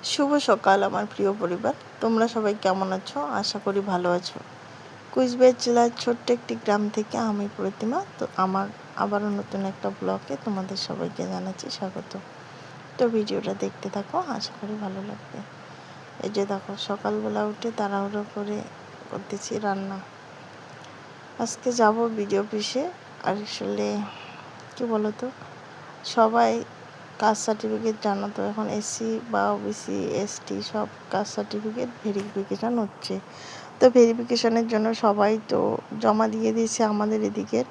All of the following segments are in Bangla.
শুভ সকাল আমার প্রিয় পরিবার, তোমরা সবাই কেমন আছো? আশা করি ভালো আছো। কুচবিহার জেলার ছোট্ট একটি গ্রাম থেকে আমি প্রতিমা। তো আমার আবারও নতুন একটা ব্লগে তোমাদের সবাইকে জানাচ্ছি স্বাগত। তো ভিডিওটা দেখতে থাকো, আশা করি ভালো লাগবে। এই যে দেখো, সকালবেলা উঠে তাড়াহুড়ো করে করতেছি রান্না। আজকে যাব ভিডিও অফিসে। আর আসলে কী বলো তো, সবাই কাস্ট সার্টিফিকেট জানো তো, এখন এসসি বা ওবিসি এসটি সব কাস্ট সার্টিফিকেট ভেরিফিকেশান হচ্ছে। তো ভেরিফিকেশানের জন্য সবাই তো জমা দিয়ে দিয়েছে আমাদের এদিকের।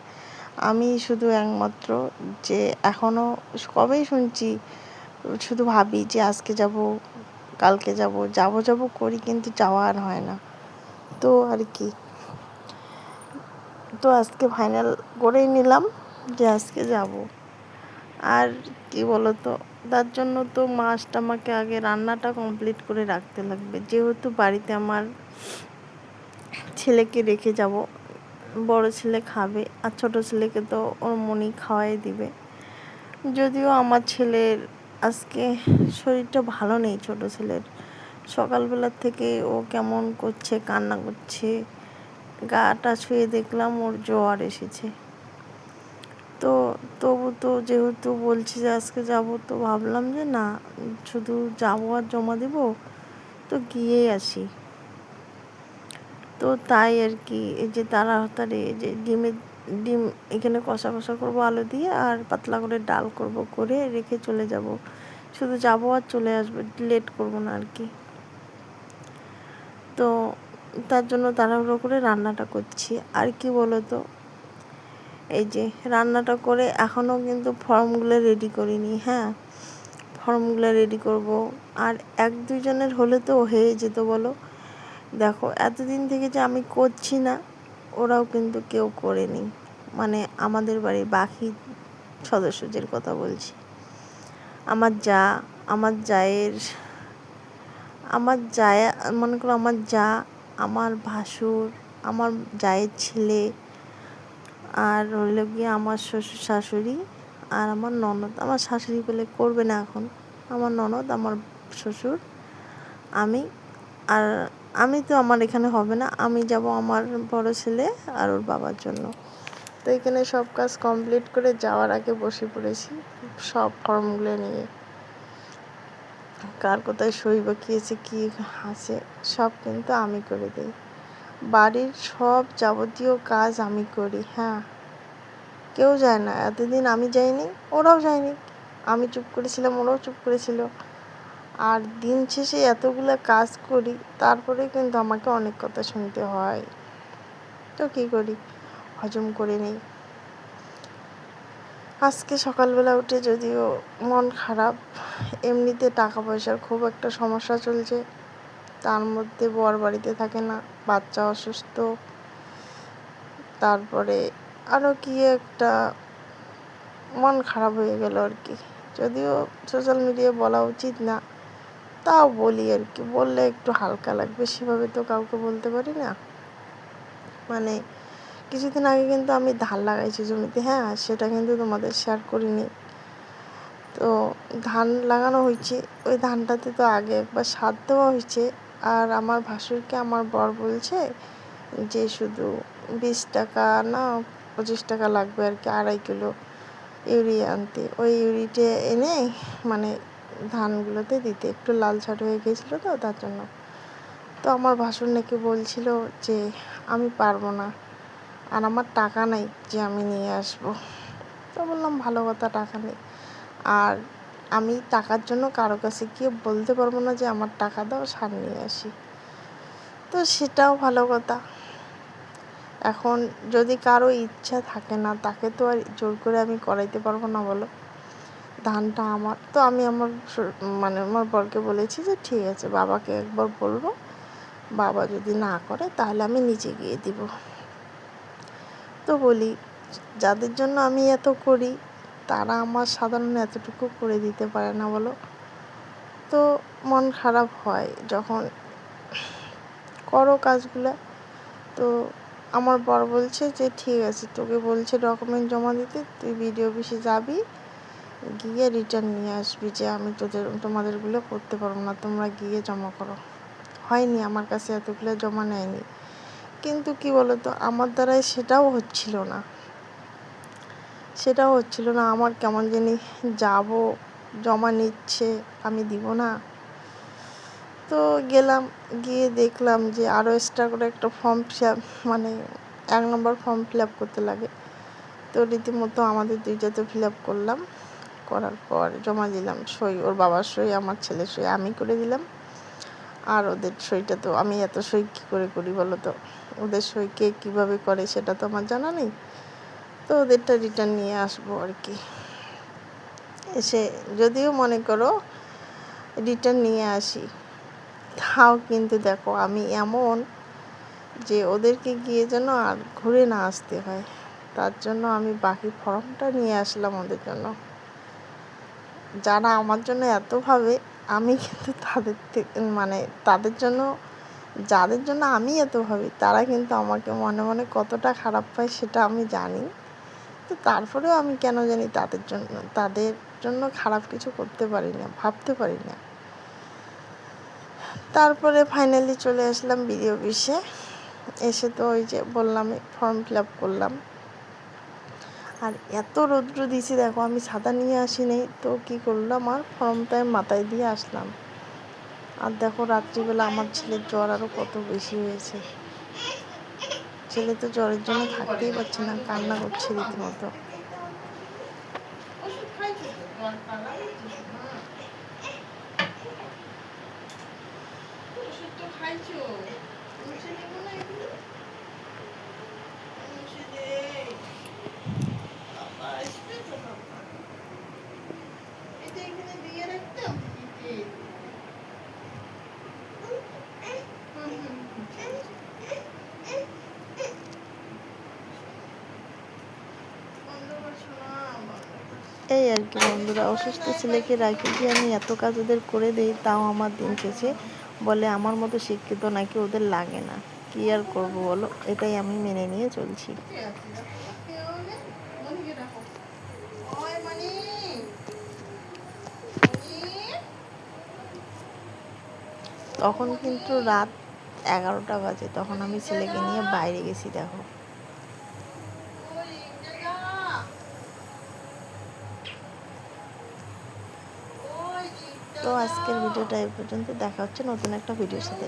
আমি শুধু একমাত্র যে এখনও কবেই শুনছি, শুধু ভাবি যে আজকে যাব, কালকে যাব করি, কিন্তু যাওয়া আর হয় না। তো আর কি, তো আজকে ফাইনাল করেই নিলাম যে আজকে যাব। আর কি বলো তো, তার জন্য তো মাছটা আমাকে আগে রান্নাটা কমপ্লিট করে রাখতে লাগবে, যেহেতু বাড়িতে আমার ছেলেকে রেখে যাব। বড় ছেলে খাবে আর ছোট ছেলেকে তো ওর মনি খাওয়াই দিবে। যদিও আমার ছেলের আজকে শরীরটা ভালো নেই, ছোট ছেলের সকালবেলার থেকে ও কেমন করছে, কান্না করছে। গাটা ছুঁয়ে দেখলাম ওর জ্বর এসেছে। তো তবু তো যেহেতু বলছি যে আজকে যাব, তো ভাবলাম যে না, শুধু যাবো আর জমা দেব, তো গিয়েই আসি। তো তাই আর কি, এই যে তাড়াতাড়ি এই যে ডিম এখানে কষা করবো আলু দিয়ে, আর পাতলা করে ডাল করে রেখে চলে যাব। শুধু যাবো আর চলে আসবো, লেট করবো না আর কি। তো তার জন্য তাড়াহুড়ো করে রান্নাটা করছি। আর কি বলো তো, এই যে রান্নাটা করে এখনও কিন্তু ফর্মগুলো রেডি করিনি। হ্যাঁ, ফর্মগুলো রেডি করব। আর 1-2 জনের হলে তো হয়ে যেত বলো। দেখো, এতদিন থেকে যে আমি করছি না, ওরাও কিন্তু কেউ করেনি। মানে আমাদের বাড়ির বাকি সদস্যদের কথা বলছি। আমার যা, আমার জায়ের, আমার জায়, মনে করো আমার যা, আমার ভাসুর, আমার জায়ের ছেলে, আর হইল গিয়ে আমার শ্বশুর শাশুড়ি, আর আমার ননদ। আমার শাশুড়ি বলে করবে না এখন, আমার ননদ, আমার শ্বশুর, আমি। আর আমি তো, আমার এখানে হবে না, আমি যাব আমার বড় ছেলে আর ওর বাবার জন্য। তো এখানে সব কাজ কমপ্লিট করে যাওয়ার আগে বসে পড়েছি সব ফর্মগুলো নিয়ে। কার কোথায় সই বাকিয়েছে, কী আছে, সব কিন্তু আমি করে দিই। বাড়ির সব যাবতীয় কাজ আমি করি। হ্যাঁ, কেউ যায় না। এতদিন আমি যাইনি, ওরাও যায়নি। আমি চুপ করেছিলাম, ওরাও চুপ করেছিল। আর দিন শেষে এতগুলো কাজ করি, তারপরে কিন্তু আমাকে অনেক কথা শুনতে হয়। তো কী করি, হজম করে নিই। আজকে সকালবেলা উঠে যদিও মন খারাপ, এমনিতে টাকা পয়সার খুব একটা সমস্যা চলছে, তার মধ্যে বর বাড়িতে থাকে না, বাচ্চা অসুস্থ, তারপরে আরও কি একটা মন খারাপ হয়ে গেল আর কি। যদিও সোশ্যাল মিডিয়ায় বলা উচিত না, তাও বলি আর কি, বললে একটু হালকা লাগবে, সেভাবে তো কাউকে বলতে পারি না। মানে কিছুদিন আগে কিন্তু আমি ধান লাগাইছি জমিতে। হ্যাঁ, সেটা কিন্তু তোমাদের শেয়ার করিনি। তো ধান লাগানো হয়েছে, ওই ধানটাতে তো আগে একবার সার দেওয়া হয়েছে। আর আমার ভাসুরকে আমার বর বলছে যে শুধু 20 টাকা না 25 টাকা লাগবে আর কি, 2.5 কিলো ইউরিয়া আনতে। ওই ইউরিটা এনে মানে ধানগুলোতে দিতে, একটু লাল ছাট হয়ে গিয়েছিলো তো, তার জন্য। তো আমার ভাসুর নাকি বলছিল যে আমি পারবো না, আর আমার টাকা নাই যে আমি নিয়ে আসবো। তো বললাম ভালো কথা, টাকা নেই, আর আমি টাকার জন্য কারো কাছে গিয়ে বলতে পারবো না যে আমার টাকা দাও, সার নিয়ে আসি। তো সেটাও ভালো কথা। এখন যদি কারো ইচ্ছা থাকে না, তাকে তো আর জোর করে আমি করাইতে পারবো না বলো। ধানটা আমার, তো আমি আমার আমার বরকে বলেছি যে ঠিক আছে, বাবাকে একবার বলবো, বাবা যদি না করে তাহলে আমি নিচে গিয়ে দিব। তো বলি, যাদের জন্য আমি এত করি, তারা আমার সাধারণ এতটুকু করে দিতে পারে না বলো। তো মন খারাপ হয় যখন করো কাজগুলো। তো আমার বর বলছে যে ঠিক আছে, তোকে বলছে ডকুমেন্ট জমা দিতে, তুই বিডিও অফিসে যাবি, গিয়ে রিটার্ন নিয়ে আসবি যে আমি তোমাদেরগুলো করতে পারবো না, তোমরা গিয়ে জমা করো। হয়নি, আমার কাছে এতগুলো জমা নেয়নি। কিন্তু কি বলতো, আমার দ্বারাই সেটাও হচ্ছিল না। আমার কেমন জানি যাব, জমা নিচ্ছে, আমি দিব না। তো গেলাম, গিয়ে দেখলাম যে আরও এক্সট্রা করে একটা ফর্ম মানে 1 নম্বর ফর্ম ফিল আপ করতে লাগে। তো রীতিমতো আমাদের দুইটাতে ফিল আপ করলাম, করার পর জমা দিলাম। সই ওর বাবার সই, আমার ছেলের সই আমি করে দিলাম। আর ওদের সইটা তো আমি এত সই কী করে করি বলো তো, ওদের সই কে কীভাবে করে সেটা তো আমার জানা নেই। তো ওদেরটা রিটার্ন নিয়ে আসবো আর কি। এসে যদিও মনে করো রিটার্ন নিয়ে আসি, তাও কিন্তু দেখো আমি এমন যে ওদেরকে গিয়ে যেন আর ঘুরে না আসতে হয়, তার জন্য আমি বাকি ফর্মটা নিয়ে আসলাম ওদের জন্য। যারা আমার জন্য এত ভাবে, আমি কিন্তু তাদের জন্য, যাদের জন্য আমি এত ভাবি, তারা কিন্তু আমাকে মনে মনে কতটা খারাপ পায় সেটা আমি জানি। তো তারপরেও আমি কেন জানি তাদের জন্য খারাপ কিছু করতে পারি না, ভাবতে পারি না। তারপরে ফাইনালি চলে আসলাম বিডিও অফিসে। এসে তো ওই যে বললাম ফর্ম ফিল আপ করলাম। আর এত রৌদ্র দিয়েছি দেখো, আমি ছাতা নিয়ে আসিনি, তো কী করলাম, আর ফর্মটা মাথায় দিয়ে আসলাম। আর দেখো রাত্রিবেলা আমার ছেলের জ্বর আরও কত বেশি হয়েছে। ছেলে তো জ্বরের জন্য থাকতেই পারছে না, কান্না করছে রীতিমতো। এই আর কি বন্ধুরা, অসুস্থ ছেলেকে রাখি দিয়ে আমি এত কাজ ওদের করে দিই, তাও আমার দিন শেষে বলে আমার মতো শিক্ষিত নাকি ওদের লাগে না। কি আর করবো বলো, এটাই আমি মেনে নিয়ে চলছি। তখন কিন্তু রাত 11টা বাজে, তখন আমি ছেলেকে নিয়ে বাইরে গেছি দেখো। তো আজকের ভিডিওটা এই পর্যন্ত, দেখা হচ্ছে নতুন একটা ভিডিওর সাথে।